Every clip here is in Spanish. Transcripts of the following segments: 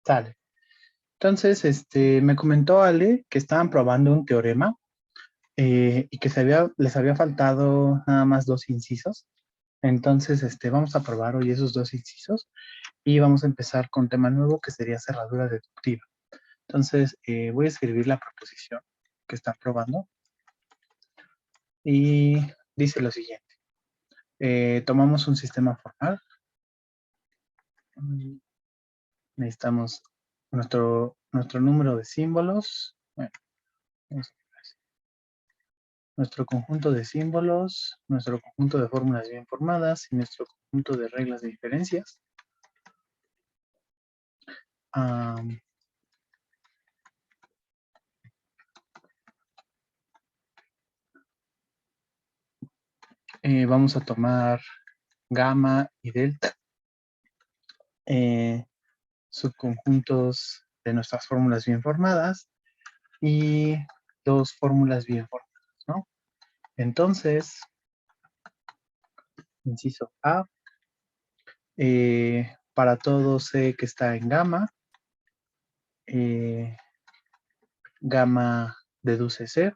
Sale. Entonces, me comentó Ale que estaban probando un teorema y que les había faltado nada más dos incisos. Entonces, vamos a probar hoy esos dos incisos y vamos a empezar con tema nuevo que sería cerradura deductiva. Entonces, voy a escribir la proposición que están probando y dice lo siguiente. Tomamos un sistema formal. Necesitamos nuestro número de símbolos. Bueno, nuestro conjunto de símbolos, nuestro conjunto de fórmulas bien formadas y nuestro conjunto de reglas de diferencias. Vamos a tomar gamma y delta, subconjuntos de nuestras fórmulas bien formadas y dos fórmulas bien formadas, ¿no? Entonces, inciso A, para todo C que está en gamma, gamma deduce C.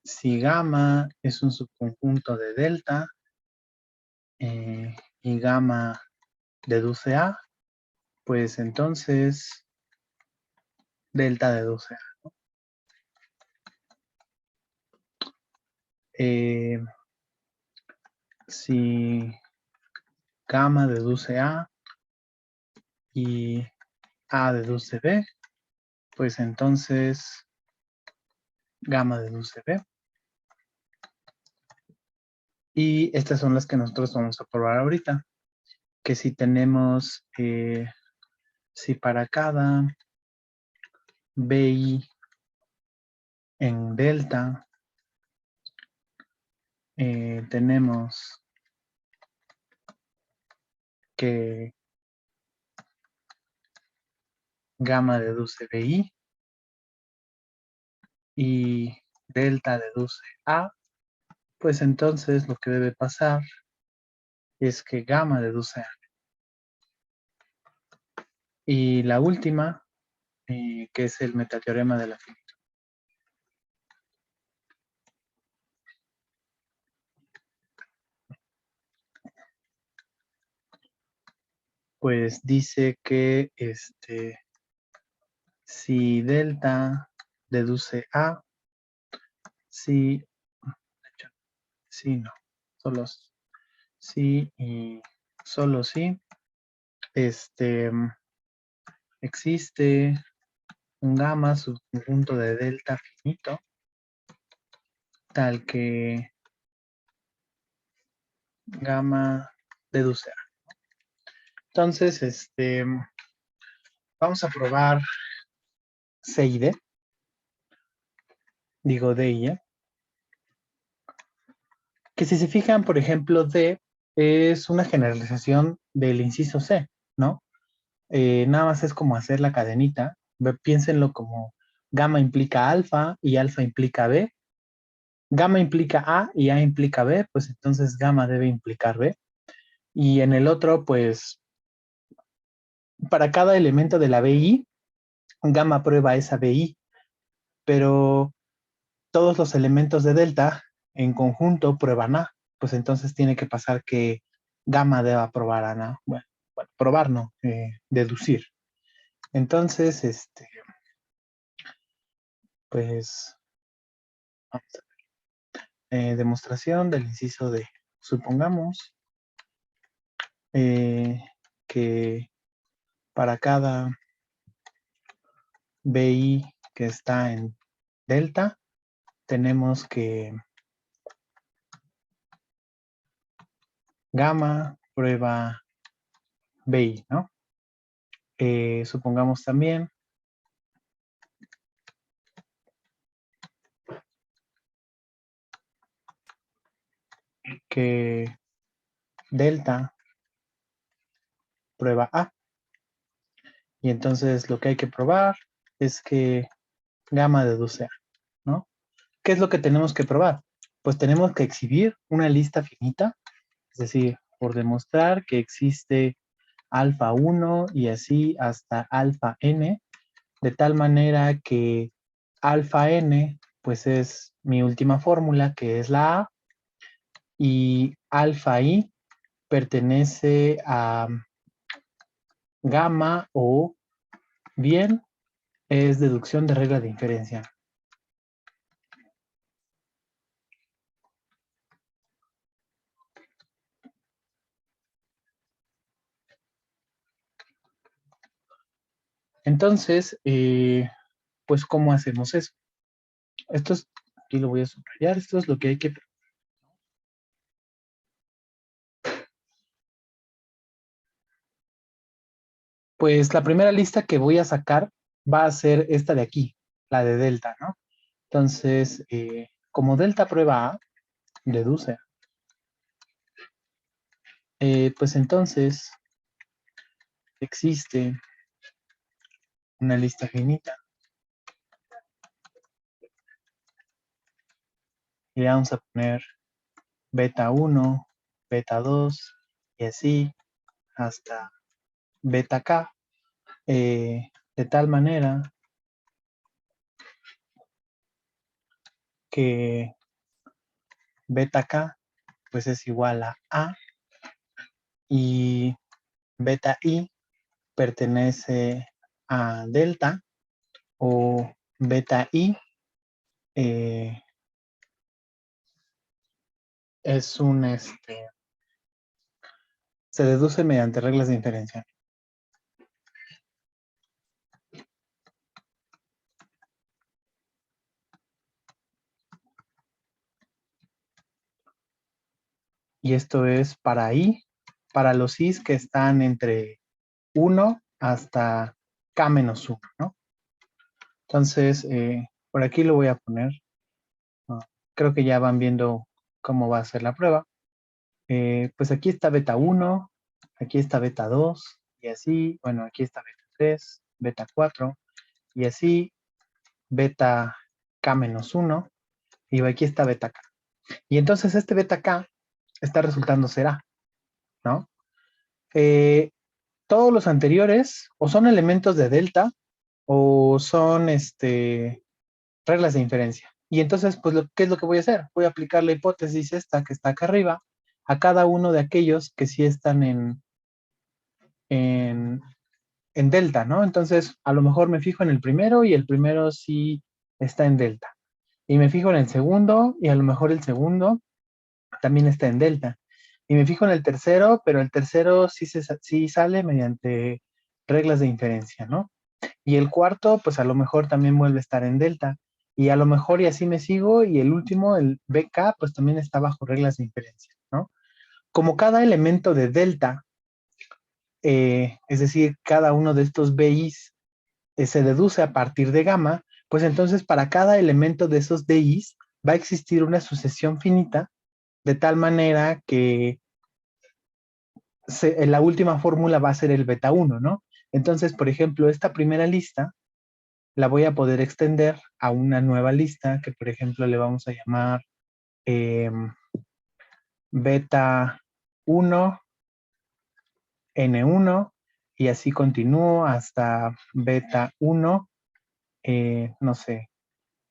Si gamma es un subconjunto de delta y gamma deduce A, pues entonces delta deduce A, ¿no? Si gamma deduce A y A deduce B, pues entonces gamma deduce B. Y estas son las que nosotros vamos a probar ahorita. Que si tenemos, si para cada BI en delta tenemos que gamma deduce BI y delta deduce A, pues entonces lo que debe pasar es que gamma deduce A. Y la última, que es el metateorema de la finita. Pues dice que si delta deduce A, si no, solo sí y solo sí, existe un gamma subconjunto de delta finito, tal que gamma deduce A. Entonces, vamos a probar C y D, digo D y E, que si se fijan, por ejemplo, D es una generalización del inciso C, ¿no? Nada más es como hacer la cadenita. Piénsenlo como gamma implica alfa y alfa implica B. Gamma implica A y A implica B, pues entonces gamma debe implicar B. Y en el otro, pues, para cada elemento de la BI, gamma prueba esa BI, pero todos los elementos de delta en conjunto prueban A, pues entonces tiene que pasar que gamma deba probar a A. Bueno, probar no, deducir. Entonces, pues, vamos a ver. Demostración del inciso D. Supongamos que para cada BI que está en delta, tenemos que gamma prueba BI, ¿no? Supongamos también que delta prueba A. Y entonces lo que hay que probar es que gamma deduce A, ¿no? ¿Qué es lo que tenemos que probar? Pues tenemos que exhibir una lista finita, es decir, por demostrar que existe alfa 1 y así hasta alfa n, de tal manera que alfa n pues es mi última fórmula, que es la A, y alfa i pertenece a gamma o bien es deducción de regla de inferencia. Entonces, pues, ¿cómo hacemos eso? Esto es, aquí lo voy a subrayar, esto es lo que hay que... Pues la primera lista que voy a sacar va a ser esta de aquí, la de delta, ¿no? Entonces, como delta prueba A, deduce. Pues entonces existe una lista finita y le vamos a poner beta 1, beta 2 y así hasta beta k, de tal manera que beta k pues es igual a A y beta i pertenece a delta o beta i es un, se deduce mediante reglas de inferencia. Y esto es para i, para los i's que están entre 1 hasta k-1, ¿no? Entonces, por aquí lo voy a poner. Creo que ya van viendo cómo va a ser la prueba. Pues aquí está beta 1, aquí está beta 2, y así, bueno, aquí está beta 3, beta 4, y así, beta k-1, y aquí está beta k. Y entonces este beta k está resultando ser A, ¿no? Todos los anteriores o son elementos de delta o son reglas de inferencia. Y entonces, pues, ¿qué es lo que voy a hacer? Voy a aplicar la hipótesis esta que está acá arriba a cada uno de aquellos que sí están en, en delta, ¿no? Entonces, a lo mejor me fijo en el primero y el primero sí está en delta. Y me fijo en el segundo y a lo mejor el segundo también está en delta. Y me fijo en el tercero, pero el tercero sí sale mediante reglas de inferencia, ¿no? Y el cuarto, pues a lo mejor también vuelve a estar en delta. Y a lo mejor y así me sigo. Y el último, el BK, pues también está bajo reglas de inferencia, ¿no? Como cada elemento de delta, es decir, cada uno de estos BIs se deduce a partir de gamma, pues entonces para cada elemento de esos DIs va a existir una sucesión finita de tal manera que la última fórmula va a ser el beta 1, ¿no? Entonces, por ejemplo, esta primera lista la voy a poder extender a una nueva lista que, por ejemplo, le vamos a llamar beta 1, N1, y así continúo hasta beta 1, no sé,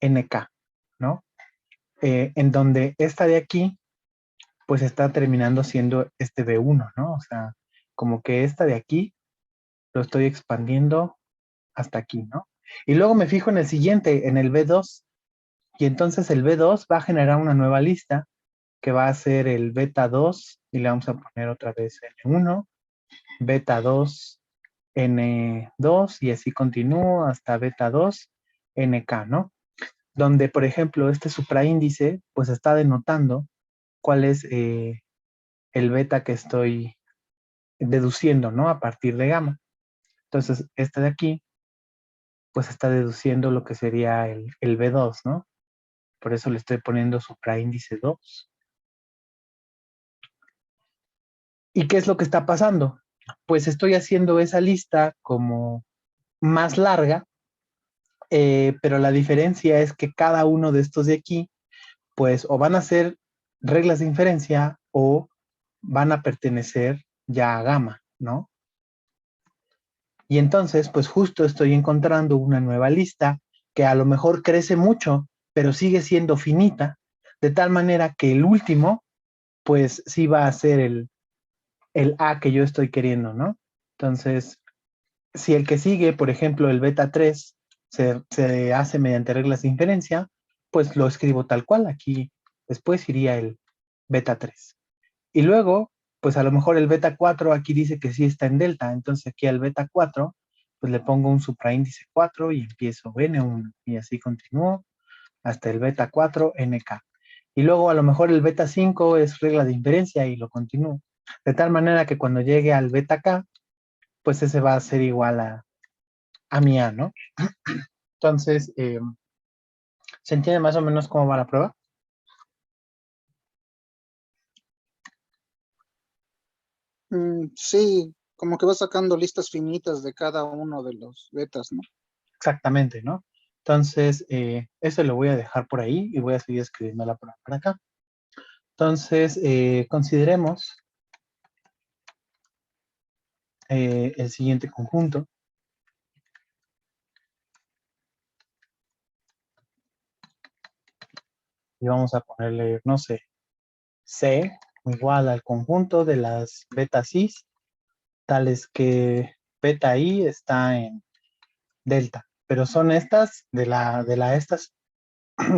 NK, ¿no? En donde esta de aquí, pues está terminando siendo este B1, ¿no? O sea, como que esta de aquí lo estoy expandiendo hasta aquí, ¿no? Y luego me fijo en el siguiente, en el B2, y entonces el B2 va a generar una nueva lista que va a ser el beta 2, y le vamos a poner otra vez N1, beta 2, N2, y así continúo hasta beta 2, NK, ¿no? Donde, por ejemplo, este supraíndice, pues está denotando cuál es el beta que estoy deduciendo, ¿no? A partir de gamma. Entonces, este de aquí, pues está deduciendo lo que sería el B2, ¿no? Por eso le estoy poniendo supraíndice 2. ¿Y qué es lo que está pasando? Pues estoy haciendo esa lista como más larga, pero la diferencia es que cada uno de estos de aquí, pues o van a ser reglas de inferencia o van a pertenecer ya a gamma, ¿no? Y entonces, pues justo estoy encontrando una nueva lista que a lo mejor crece mucho, pero sigue siendo finita, de tal manera que el último, pues sí va a ser el A que yo estoy queriendo, ¿no? Entonces, si el que sigue, por ejemplo, el beta 3, se hace mediante reglas de inferencia, pues lo escribo tal cual. Aquí después iría el beta 3. Y luego, pues a lo mejor el beta 4 aquí dice que sí está en delta. Entonces aquí al beta 4, pues le pongo un supraíndice 4 y empiezo N1. Y así continúo hasta el beta 4 NK. Y luego a lo mejor el beta 5 es regla de inferencia y lo continúo. De tal manera que cuando llegue al beta K, pues ese va a ser igual a mi A, ¿no? Entonces, ¿se entiende más o menos cómo va la prueba? Sí, como que vas sacando listas finitas de cada uno de los betas, ¿no? Exactamente, ¿no? Entonces, eso lo voy a dejar por ahí y voy a seguir escribiendo la prueba para acá. Entonces, consideremos el siguiente conjunto. Y vamos a ponerle, no sé, C igual al conjunto de las betas I, tales que beta I está en delta. Pero son estas, estas,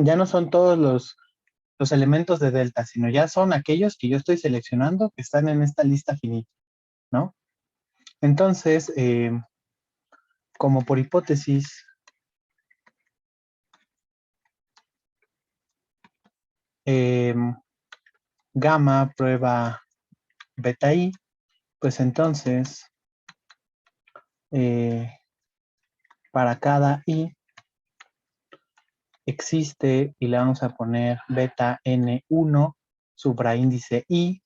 ya no son todos los elementos de delta, sino ya son aquellos que yo estoy seleccionando que están en esta lista finita, ¿no? Entonces, como por hipótesis, eh, gamma prueba beta i, pues entonces, eh, para cada i existe y le vamos a poner beta n1 supraíndice i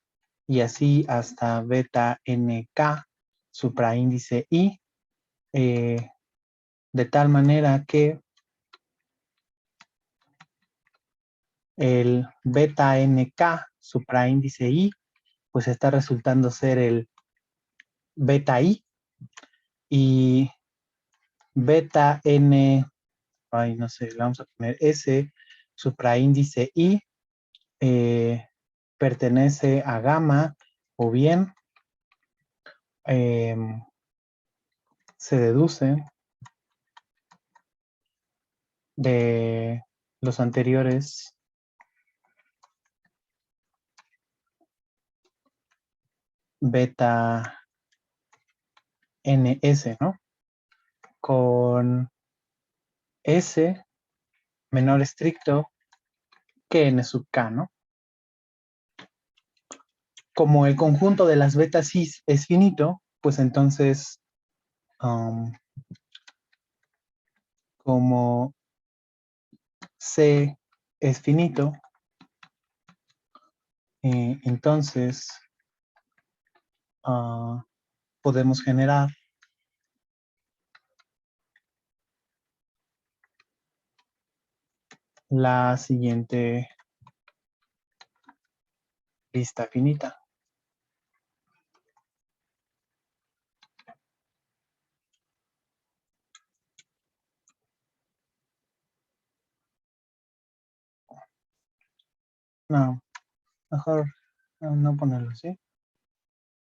y así hasta beta nk supraíndice i, de tal manera que el beta nk supraíndice i pues está resultando ser el beta i y beta n, ay, no sé, le vamos a poner S supraíndice I, eh, pertenece a gamma o bien eh, se deduce de los anteriores beta ns, ¿no? Con S menor estricto que n sub k, ¿no? Como el conjunto de las betas cis es finito, pues entonces, como C es finito, entonces podemos generar la siguiente lista finita. No, mejor no ponerlo así.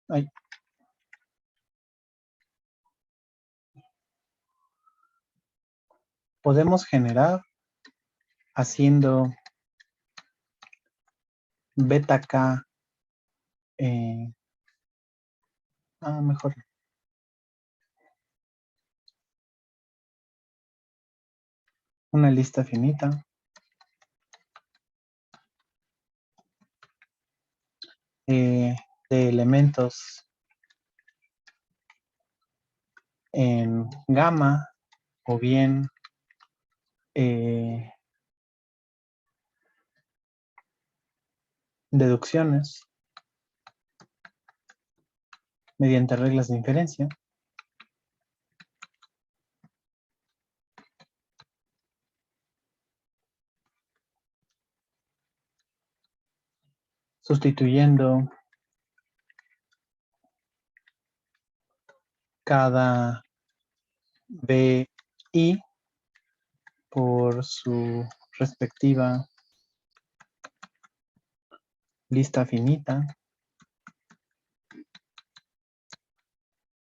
Ahí. Podemos generar haciendo beta k, mejor una lista finita de elementos en gamma o bien deducciones mediante reglas de inferencia, sustituyendo cada BI por su respectiva lista finita,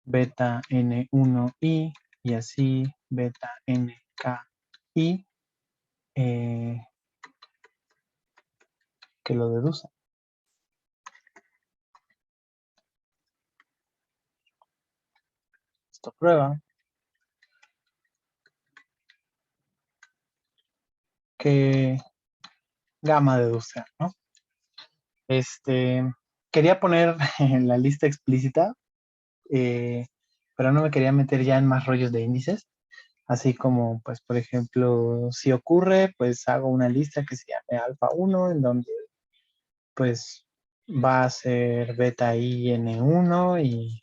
beta N1I y así beta NKI, que lo deduce. Esto prueba que gamma deduce A, ¿no? Quería poner en la lista explícita, pero no me quería meter ya en más rollos de índices. Así como, pues, por ejemplo, si ocurre, pues hago una lista que se llame alfa 1, en donde, pues, va a ser beta I N1 y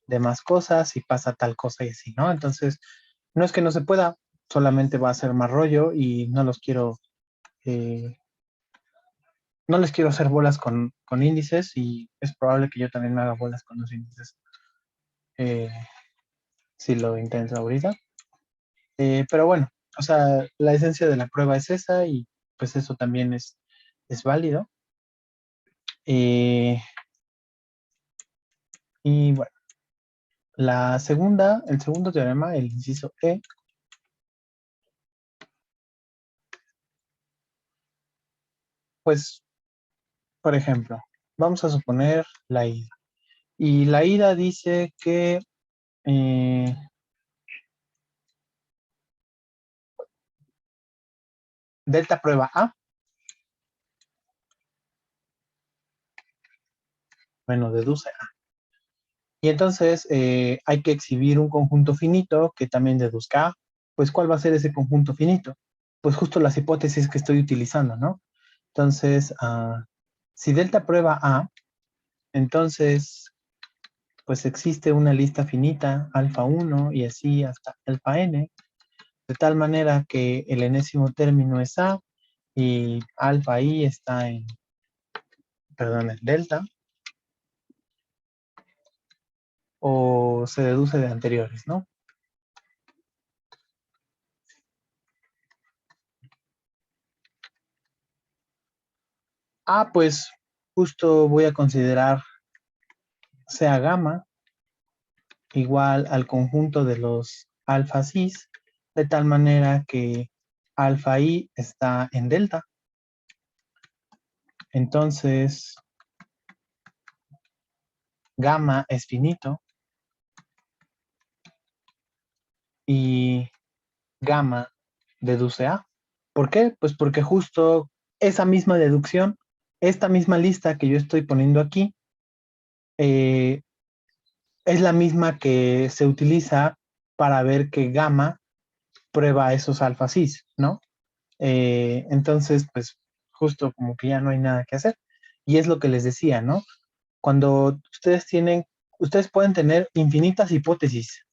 demás cosas, y pasa tal cosa y así, ¿no? Entonces, no es que no se pueda, solamente va a ser más rollo y no los quiero, eh, no les quiero hacer bolas con índices y es probable que yo también me haga bolas con los índices eh, si lo intento ahorita. Pero bueno, o sea, la esencia de la prueba es esa y pues eso también es válido. Eh, y bueno, el segundo teorema, el inciso E, pues, por ejemplo, vamos a suponer la ida. Y la ida dice que eh, delta prueba A, bueno, deduce A. Y entonces hay que exhibir un conjunto finito que también deduzca A. Pues, ¿cuál va a ser ese conjunto finito? Pues justo las hipótesis que estoy utilizando, ¿no? Entonces, si delta prueba A, entonces, pues existe una lista finita, alfa 1 y así hasta alfa n, de tal manera que el enésimo término es A y alfa i está en, perdón, en delta, o se deduce de anteriores, ¿no? Pues justo voy a considerar sea gamma igual al conjunto de los alfa cis, de tal manera que alfa i está en delta. Entonces, gamma es finito y gamma deduce A. ¿Por qué? Pues porque justo esa misma deducción, esta misma lista que yo estoy poniendo aquí, eh, es la misma que se utiliza para ver que gamma prueba esos alfa cis, ¿no? Entonces, pues justo como que ya no hay nada que hacer. Y es lo que les decía, ¿no? Cuando ustedes pueden tener infinitas hipótesis,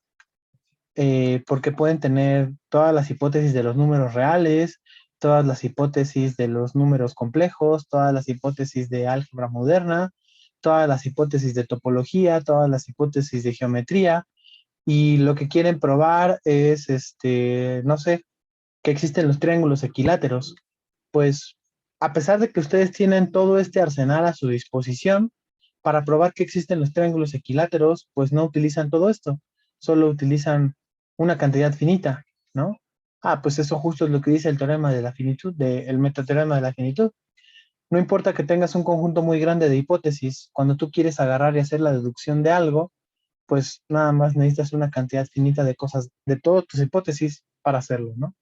porque pueden tener todas las hipótesis de los números reales, todas las hipótesis de los números complejos, todas las hipótesis de álgebra moderna, todas las hipótesis de topología, todas las hipótesis de geometría, y lo que quieren probar es, no sé, que existen los triángulos equiláteros. Pues, a pesar de que ustedes tienen todo este arsenal a su disposición, para probar que existen los triángulos equiláteros, pues no utilizan todo esto, solo utilizan una cantidad finita, ¿no? Pues eso justo es lo que dice el teorema de la finitud, el metateorema de la finitud. No importa que tengas un conjunto muy grande de hipótesis, cuando tú quieres agarrar y hacer la deducción de algo, pues nada más necesitas una cantidad finita de cosas, de todas tus hipótesis para hacerlo, ¿no?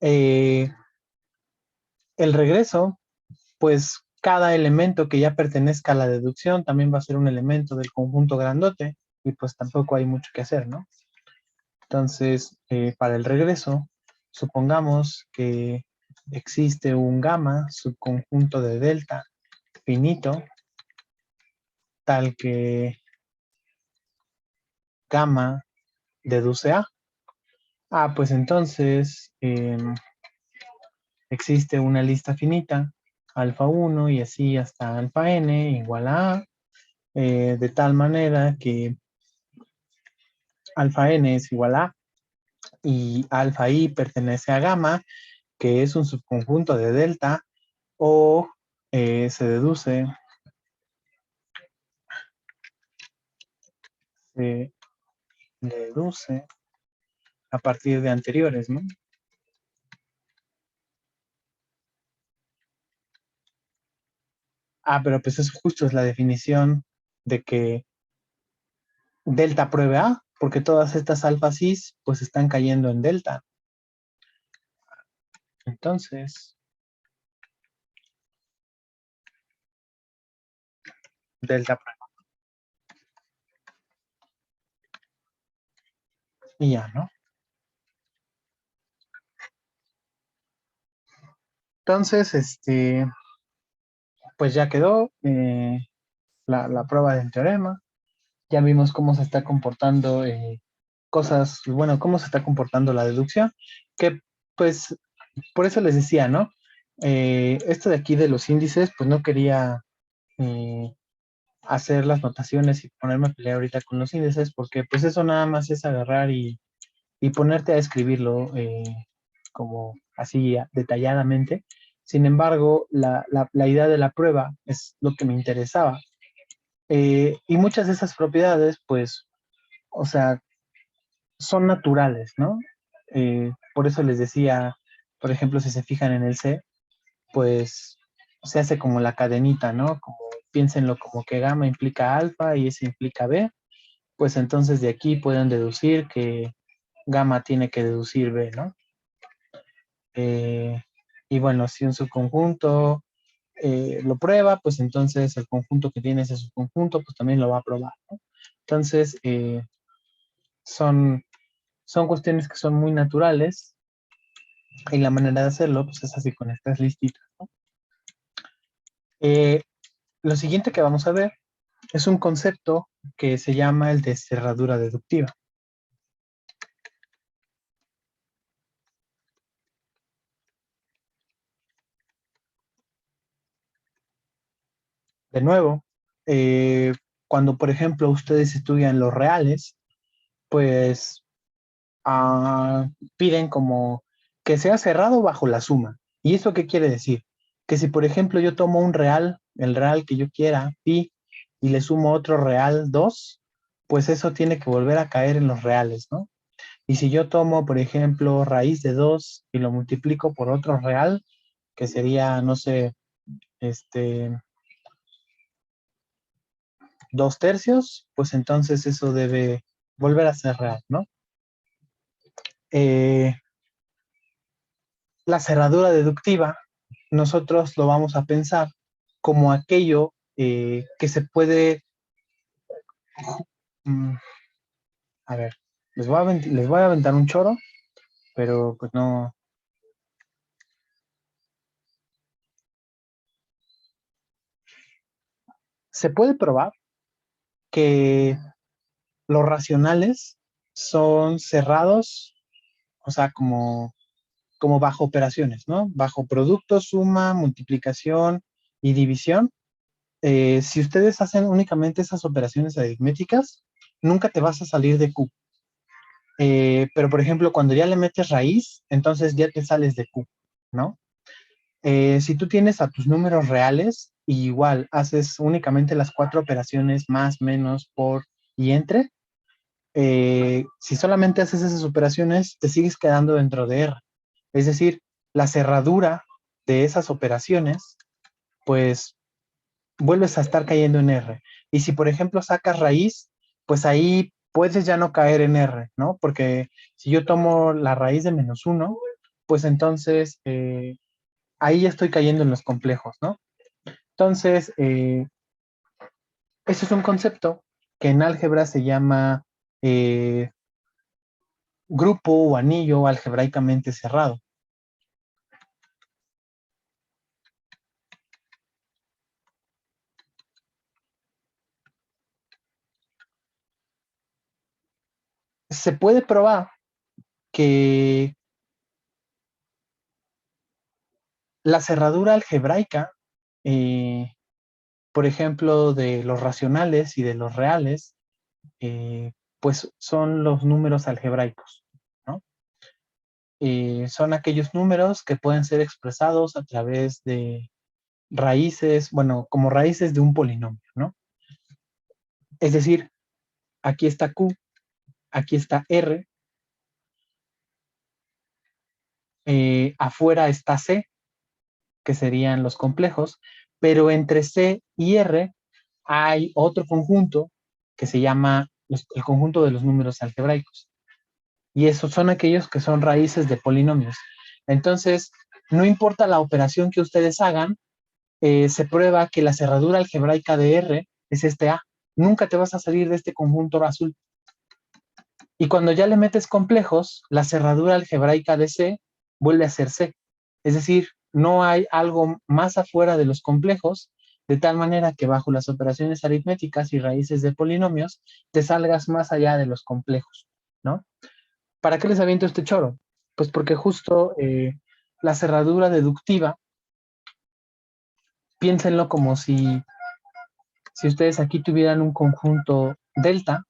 Eh, el regreso, pues cada elemento que ya pertenezca a la deducción también va a ser un elemento del conjunto grandote y pues tampoco hay mucho que hacer, ¿no? Entonces, para el regreso, supongamos que existe un gamma subconjunto de delta finito, tal que gamma deduce A. Pues entonces existe una lista finita, alfa 1 y así hasta alfa n igual a A, de tal manera que alfa n es igual a y alfa i pertenece a gamma, que es un subconjunto de delta, o se deduce a partir de anteriores, ¿no? Pero pues eso justo es la definición de que delta pruebe A, porque todas estas alfa cis pues están cayendo en delta. Entonces, delta prueba. Y ya, ¿no? Entonces, pues ya quedó la prueba del teorema. Ya vimos cómo se está comportando cómo se está comportando la deducción, que pues por eso les decía, ¿no? Esto de aquí de los índices, pues no quería hacer las notaciones y ponerme a pelear ahorita con los índices, porque pues eso nada más es agarrar y ponerte a escribirlo como así detalladamente. Sin embargo, la idea de la prueba es lo que me interesaba. Y muchas de esas propiedades, pues, o sea, son naturales, ¿no? Por eso les decía, por ejemplo, si se fijan en el C, pues se hace como la cadenita, ¿no? Como piénsenlo como que gamma implica alfa y ese implica B, pues entonces de aquí pueden deducir que gamma tiene que deducir B, ¿no? Y bueno, si un subconjunto lo prueba, pues entonces el conjunto que tiene ese subconjunto, pues también lo va a probar, ¿no? Entonces, son, son cuestiones que son muy naturales y la manera de hacerlo, pues es así con estas listitas, ¿no? Lo siguiente que vamos a ver es un concepto que se llama el de cerradura deductiva. De nuevo, cuando por ejemplo ustedes estudian los reales, pues piden como que sea cerrado bajo la suma. ¿Y eso qué quiere decir? Que si por ejemplo yo tomo un real, el real que yo quiera, pi, y le sumo otro real 2, pues eso tiene que volver a caer en los reales, ¿no? Y si yo tomo, por ejemplo, raíz de 2 y lo multiplico por otro real, que sería, no sé, 2/3, pues entonces eso debe volver a ser real, ¿no? Eh, la cerradura deductiva, nosotros lo vamos a pensar como aquello que se puede, mm, a ver, les voy a aventar un choro, pero pues no. Se puede probar que los racionales son cerrados, o sea, como bajo operaciones, ¿no? Bajo producto, suma, multiplicación y división. Si ustedes hacen únicamente esas operaciones aritméticas, nunca te vas a salir de Q. Pero, por ejemplo, cuando ya le metes raíz, entonces ya te sales de Q, ¿no? Si tú tienes a tus números reales, y igual haces únicamente las 4 operaciones más, menos, por y entre, si solamente haces esas operaciones, te sigues quedando dentro de R. Es decir, la cerradura de esas operaciones, pues vuelves a estar cayendo en R. Y si, por ejemplo, sacas raíz, pues ahí puedes ya no caer en R, ¿no? Porque si yo tomo la raíz de -1, pues entonces ahí ya estoy cayendo en los complejos, ¿no? Entonces, ese es un concepto que en álgebra se llama eh, grupo o anillo algebraicamente cerrado. Se puede probar que la cerradura algebraica, por ejemplo, de los racionales y de los reales, pues son los números algebraicos, ¿no? Son aquellos números que pueden ser expresados a través de raíces, bueno, como raíces de un polinomio, ¿no? Es decir, aquí está Q, aquí está R, afuera está C, que serían los complejos, pero entre C y R hay otro conjunto que se llama el conjunto de los números algebraicos. Y esos son aquellos que son raíces de polinomios. Entonces, no importa la operación que ustedes hagan, se prueba que la cerradura algebraica de R es este A. Nunca te vas a salir de este conjunto azul. Y cuando ya le metes complejos, la cerradura algebraica de C vuelve a ser C. Es decir, no hay algo más afuera de los complejos, de tal manera que bajo las operaciones aritméticas y raíces de polinomios, te salgas más allá de los complejos, ¿no? ¿Para qué les aviento este choro? Pues porque justo la cerradura deductiva, piénsenlo como si ustedes aquí tuvieran un conjunto delta,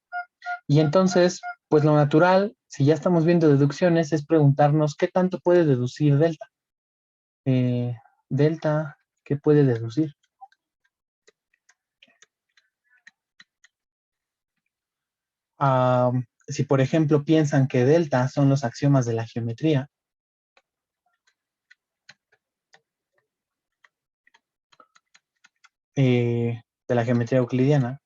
y entonces, pues lo natural, si ya estamos viendo deducciones, es preguntarnos qué tanto puede deducir delta. Eh, delta, ¿qué puede deducir? Si por ejemplo piensan que delta son los axiomas de la geometría, de la geometría euclidiana,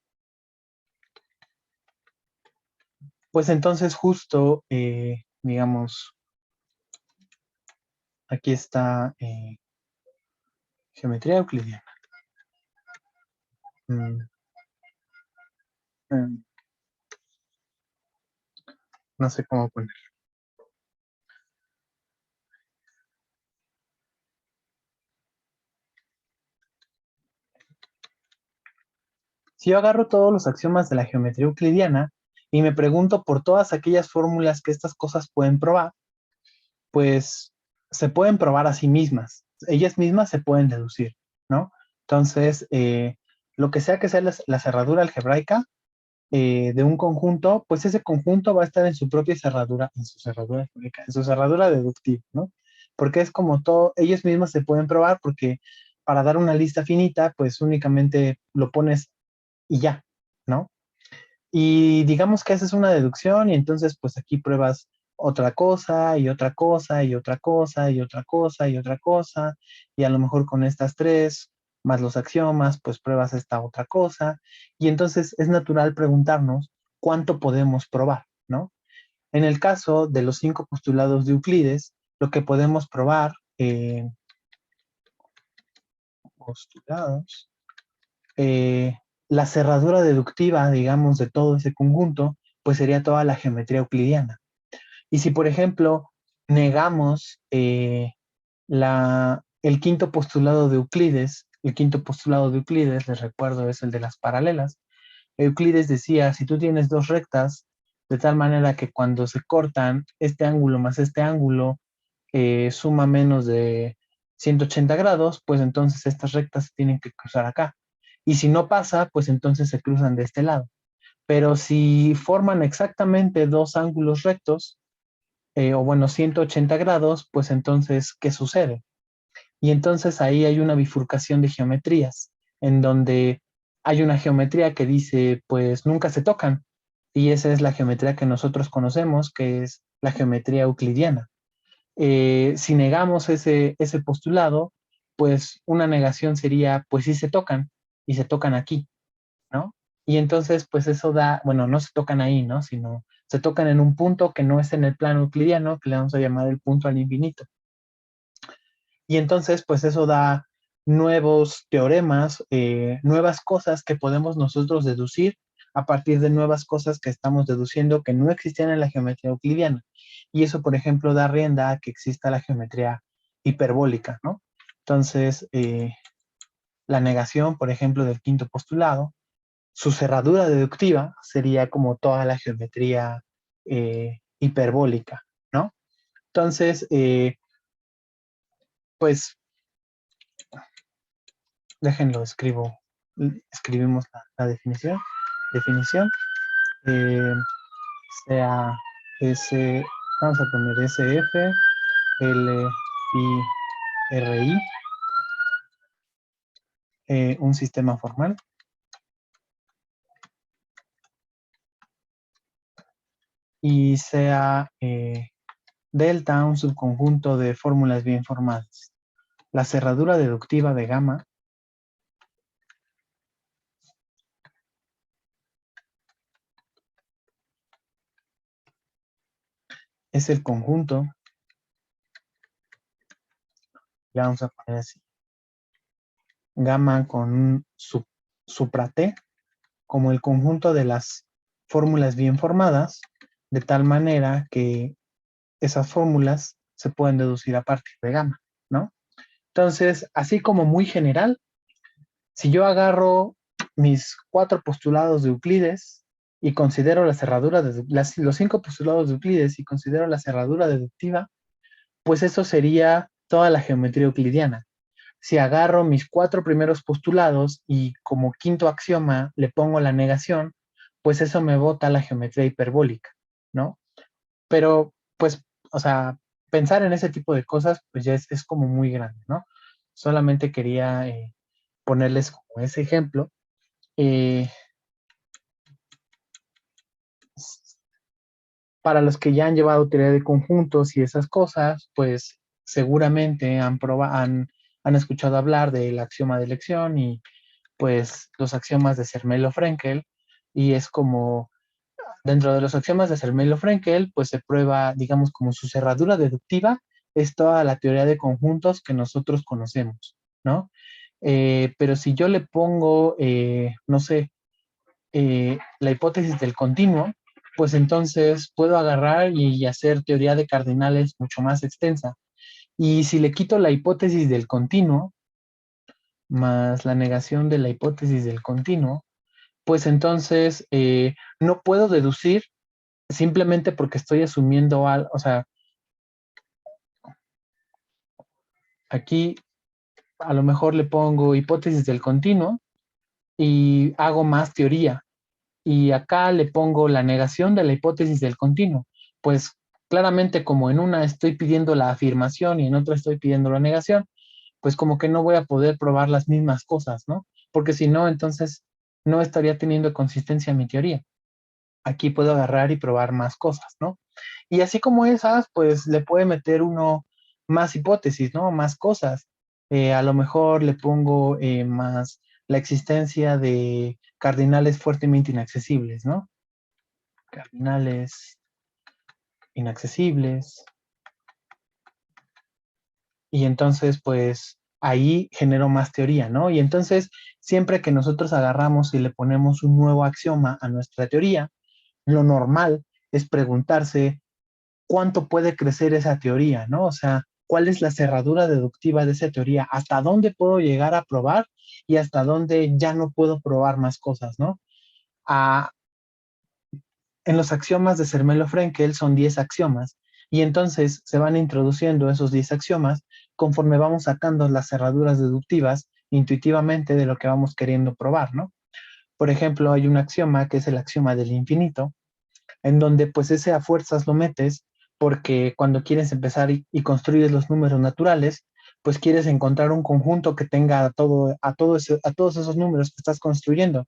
pues entonces justo, digamos, aquí está geometría euclidiana. Mm, mm, no sé cómo poner. Si yo agarro todos los axiomas de la geometría euclidiana y me pregunto por todas aquellas fórmulas que estas cosas pueden probar, pues se pueden probar a sí mismas. Ellas mismas se pueden deducir, ¿no? Entonces, lo que sea la cerradura algebraica de un conjunto, pues ese conjunto va a estar en su propia cerradura, en su cerradura algebraica, en su cerradura deductiva, ¿no? Porque es como todo, ellos mismos se pueden probar porque para dar una lista finita, pues únicamente lo pones y ya, ¿no? Y digamos que haces una deducción y entonces pues aquí pruebas otra cosa y otra cosa y otra cosa y otra cosa y otra cosa y a lo mejor con estas tres más los axiomas pues pruebas esta otra cosa y entonces es natural preguntarnos cuánto podemos probar, ¿no? En el caso de los 5 postulados de Euclides, lo que podemos probar, postulados, eh, la cerradura deductiva, digamos, de todo ese conjunto, pues sería toda la geometría euclidiana. Y si, por ejemplo, negamos el quinto postulado de Euclides, el quinto postulado de Euclides, les recuerdo, es el de las paralelas. Euclides decía, si tú tienes dos rectas, de tal manera que cuando se cortan, este ángulo más este ángulo suma menos de 180 grados, pues entonces estas rectas se tienen que cruzar acá. Y si no pasa, pues entonces se cruzan de este lado. Pero si forman exactamente dos ángulos rectos, o bueno, 180 grados, pues entonces, ¿qué sucede? Y entonces ahí hay una bifurcación de geometrías, en donde hay una geometría que dice, pues nunca se tocan. Y esa es la geometría que nosotros conocemos, que es la geometría euclidiana. Si negamos ese postulado, pues una negación sería, pues sí se tocan, y se tocan aquí, ¿no? Y entonces, pues eso da, bueno, no se tocan ahí, ¿no? Sino se tocan en un punto que no es en el plano euclidiano, que le vamos a llamar el punto al infinito. Y entonces, pues eso da nuevos teoremas, nuevas cosas que podemos nosotros deducir a partir de nuevas cosas que estamos deduciendo que no existían en la geometría euclidiana. Y eso, por ejemplo, da rienda a que exista la geometría hiperbólica, ¿no? Entonces, la negación, por ejemplo, del quinto postulado, su cerradura deductiva sería como toda la geometría hiperbólica, ¿no? Entonces, pues déjenlo, escribimos la definición. Definición. sea S, vamos a poner SF, L, I, R, I, un sistema formal. Y sea delta un subconjunto de fórmulas bien formadas. La cerradura deductiva de gamma es el conjunto, ya vamos a poner así, gamma con un supra T, como el conjunto de las fórmulas bien formadas, de tal manera que esas fórmulas se pueden deducir a partir de gamma, ¿no? Entonces, así como muy general, si yo agarro mis 4 postulados de Euclides y considero la cerradura de los 5 postulados de Euclides y considero la cerradura deductiva, pues eso sería toda la geometría euclidiana. Si agarro mis 4 primeros postulados y como quinto axioma le pongo la negación, pues eso me bota la geometría hiperbólica, ¿no? Pero, pues, o sea, pensar en ese tipo de cosas, pues ya es como muy grande, ¿no? Solamente quería ponerles como ese ejemplo. Eh, para los que ya han llevado teoría de conjuntos y esas cosas, pues seguramente han escuchado hablar del axioma de elección y pues los axiomas de Zermelo-Fraenkel, y es como dentro de los axiomas de Zermelo-Fraenkel, pues se prueba, digamos, como su cerradura deductiva es toda la teoría de conjuntos que nosotros conocemos, ¿no? Pero si yo le pongo, no sé, la hipótesis del continuo, pues entonces puedo agarrar y hacer teoría de cardinales mucho más extensa. Y si le quito la hipótesis del continuo, más la negación de la hipótesis del continuo, pues entonces no puedo deducir simplemente porque estoy asumiendo algo, o sea, aquí a lo mejor le pongo hipótesis del continuo y hago más teoría. Y acá le pongo la negación de la hipótesis del continuo. Pues claramente como en una estoy pidiendo la afirmación y en otra estoy pidiendo la negación, pues como que no voy a poder probar las mismas cosas, ¿no? Porque si no, entonces no estaría teniendo consistencia mi teoría. Aquí puedo agarrar y probar más cosas, ¿no? Y así como esas, pues le puede meter uno más hipótesis, ¿no? Más cosas. A lo mejor le pongo más la existencia de cardinales fuertemente inaccesibles, ¿no? Cardinales inaccesibles. Y entonces, pues ahí genero más teoría, ¿no? Y entonces, siempre que nosotros agarramos y le ponemos un nuevo axioma a nuestra teoría, lo normal es preguntarse cuánto puede crecer esa teoría, ¿no? O sea, cuál es la cerradura deductiva de esa teoría, hasta dónde puedo llegar a probar y hasta dónde ya no puedo probar más cosas, ¿no? A, en los axiomas de Zermelo-Fraenkel son 10 axiomas y entonces se van introduciendo esos 10 axiomas conforme vamos sacando las cerraduras deductivas intuitivamente de lo que vamos queriendo probar, ¿no? Por ejemplo, hay un axioma que es el axioma del infinito, en donde pues ese a fuerzas lo metes porque cuando quieres empezar y construyes los números naturales, pues quieres encontrar un conjunto que tenga a todos esos números que estás construyendo,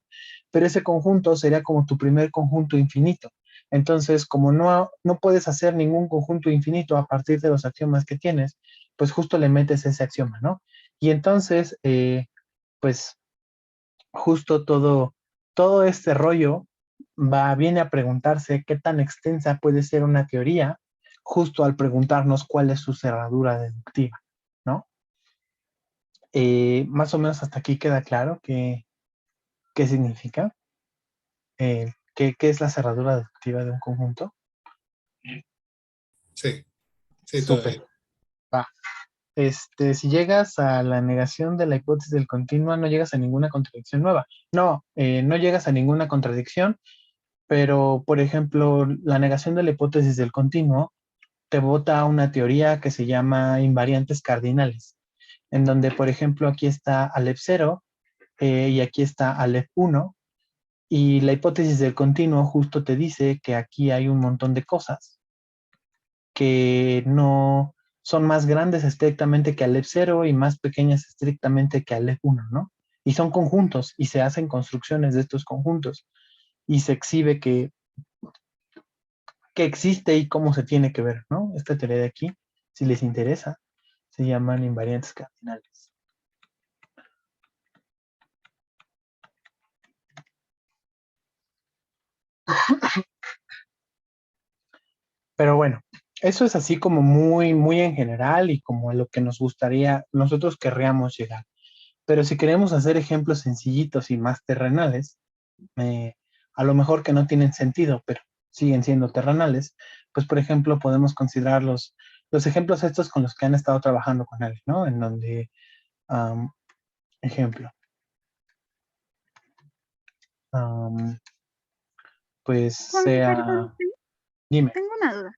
pero ese conjunto sería como tu primer conjunto infinito. Entonces, como no puedes hacer ningún conjunto infinito a partir de los axiomas que tienes, pues justo le metes ese axioma, ¿no? Y entonces, pues justo todo este rollo viene a preguntarse qué tan extensa puede ser una teoría, justo al preguntarnos cuál es su cerradura deductiva, ¿no? Más o menos hasta aquí queda claro qué significa, qué es la cerradura deductiva de un conjunto. Sí, sí, todo Súper. bien. Va. Si llegas a la negación de la hipótesis del continuo, no llegas a ninguna contradicción nueva. No, no llegas a ninguna contradicción, pero, por ejemplo, la negación de la hipótesis del continuo te bota una teoría que se llama invariantes cardinales, en donde, por ejemplo, aquí está Aleph 0 y aquí está Aleph 1, Y la hipótesis del continuo justo te dice que aquí hay un montón de cosas que no son más grandes estrictamente que Aleph 0 y más pequeñas estrictamente que Aleph 1, ¿no? Y son conjuntos y se hacen construcciones de estos conjuntos y se exhibe que existe y cómo se tiene que ver, ¿no? Esta teoría de aquí, si les interesa, se llaman invariantes cardinales. Pero bueno, eso es así como muy, muy en general y como a lo que nos gustaría, nosotros querríamos llegar. Pero si queremos hacer ejemplos sencillitos y más terrenales, a lo mejor que no tienen sentido, pero siguen siendo terrenales, pues por ejemplo podemos considerar los ejemplos estos con los que han estado trabajando con él, ¿no? En donde, ejemplo, am, pues Perdón, sea, dime, tengo una duda.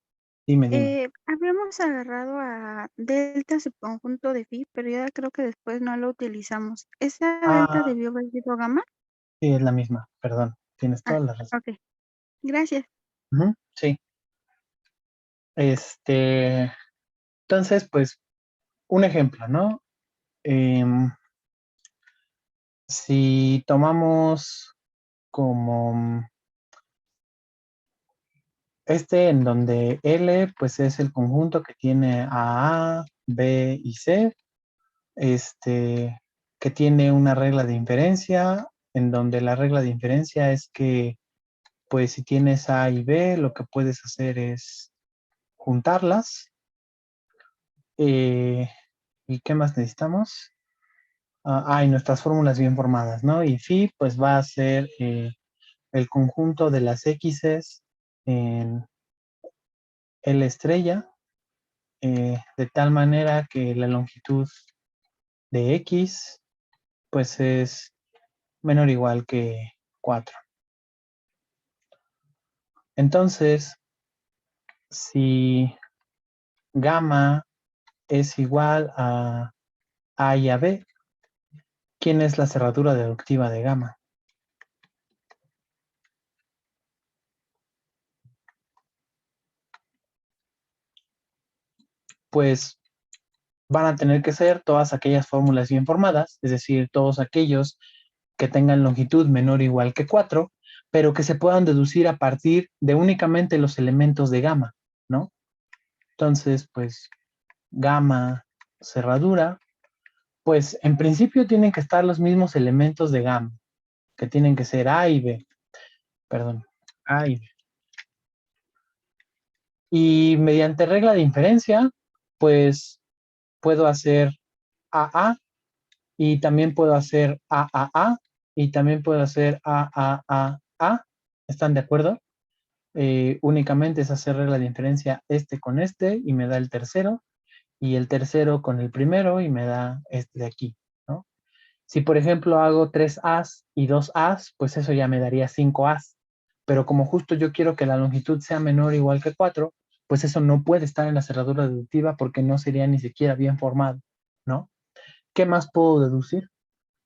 dime. Habíamos agarrado a delta subconjunto de phi, pero ya creo que después no lo utilizamos. ¿Esa delta Ah, debió haber sido gamma? sí, es la misma, perdón, tienes Ah, toda la razón. ok. Gracias. Ujú, sí, entonces, pues, un ejemplo, ¿no? Em, si tomamos como en donde L, pues es el conjunto que tiene a, B y C, este, que tiene una regla de inferencia, en donde la regla de inferencia es que, pues, si tienes A y B, lo que puedes hacer es juntarlas. ¿Y qué más necesitamos? Y nuestras fórmulas bien formadas, ¿no? Y phi, pues va a ser el conjunto de las x's en L estrella, de tal manera que la longitud de x, pues es menor o igual que 4. Entonces, si gamma es igual a y a b, ¿quién es la cerradura deductiva de gamma? Pues van a tener que ser todas aquellas fórmulas bien formadas, es decir, todos aquellos que tengan longitud menor o igual que 4, pero que se puedan deducir a partir de únicamente los elementos de gamma, ¿no? Entonces, pues, gamma, cerradura, pues en principio tienen que estar los mismos elementos de gamma, que tienen que ser A y B, perdón, A y B. Y mediante regla de inferencia, pues puedo hacer AA y también puedo hacer AAA y también puedo hacer AAAA. ¿Están de acuerdo? Únicamente es hacer regla de inferencia este con este y me da el tercero, y el tercero con el primero y me da este de aquí, ¿no? Si por ejemplo hago 3 As y 2 As, pues eso ya me daría 5 As. Pero como justo yo quiero que la longitud sea menor o igual que 4, pues eso no puede estar en la cerradura deductiva porque no sería ni siquiera bien formado, ¿no? ¿Qué más puedo deducir?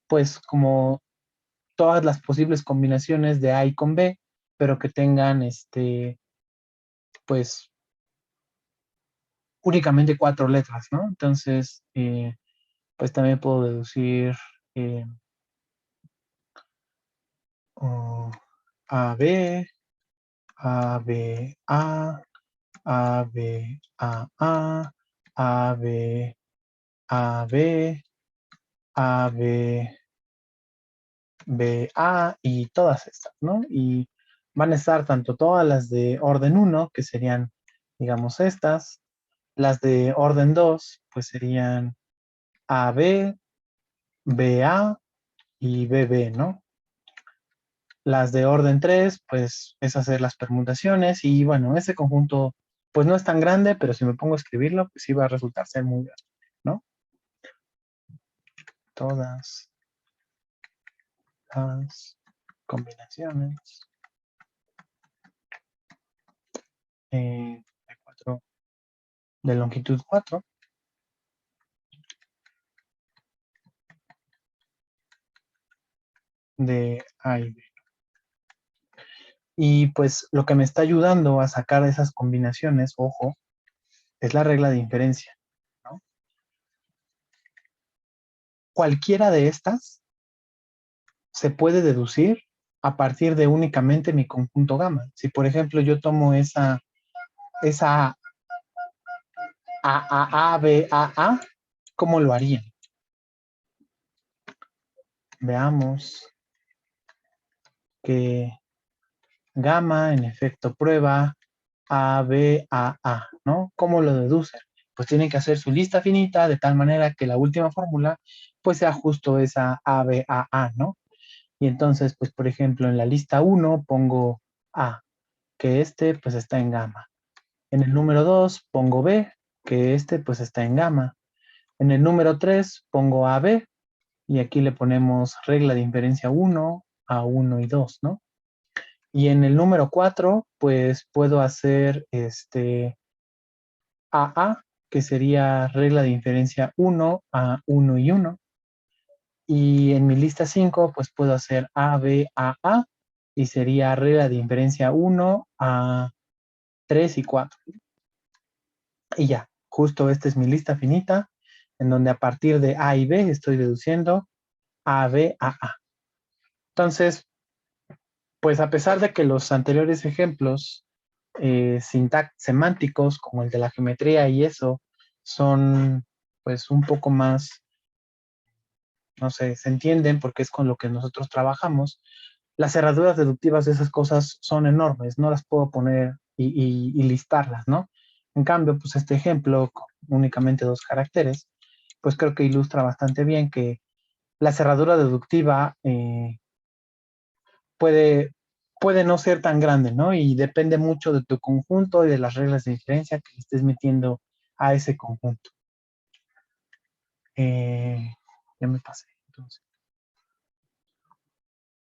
Pues como todas las posibles combinaciones de A y con B, pero que tengan pues únicamente 4 letras, ¿no? Entonces, pues también puedo deducir eh, oh, AB, AB, A, AB, A, AB, AB, AB, BA y todas estas, ¿no? Y van a estar tanto todas las de orden 1, que serían, digamos, estas, las de orden 2, pues serían AB, BA y BB, ¿no? Las de orden 3, pues es hacer las permutaciones y bueno, ese conjunto pues no es tan grande, pero si me pongo a escribirlo, pues sí va a resultar ser muy grande, ¿no? Todas las combinaciones de 4 de longitud 4 de A y B. Y pues lo que me está ayudando a sacar esas combinaciones, ojo, es la regla de inferencia, ¿no? Cualquiera de estas se puede deducir a partir de únicamente mi conjunto gamma. Si por ejemplo yo tomo esa A, B, A, ¿cómo lo harían? Veamos que gamma en efecto prueba A, B, A, ¿no? ¿Cómo lo deducen? Pues tienen que hacer su lista finita de tal manera que la última fórmula pues sea justo esa A, B, A, ¿no? Y entonces, pues por ejemplo, en la lista 1 pongo A, que este pues está en gamma. En el número 2 pongo B, que este pues está en gamma. En el número 3 pongo AB, y aquí le ponemos regla de inferencia 1, A1 y 2, ¿no? Y en el número 4, pues puedo hacer AA, que sería regla de inferencia 1, A1 y 1. Y en mi lista 5, pues puedo hacer AB, AA, y sería regla de inferencia 1, A3 y 4. Y ya, justo esta es mi lista finita, en donde a partir de A y B estoy deduciendo AB, AA. Entonces, pues a pesar de que los anteriores ejemplos semánticos, como el de la geometría y eso, son pues un poco más, no sé, se entienden porque es con lo que nosotros trabajamos, las cerraduras deductivas de esas cosas son enormes, no las puedo poner y listarlas, ¿no? En cambio, pues este ejemplo, con únicamente 2 caracteres, pues creo que ilustra bastante bien que la cerradura deductiva puede no ser tan grande, ¿no? Y depende mucho de tu conjunto y de las reglas de inferencia que estés metiendo a ese conjunto. Ya me pasé, entonces.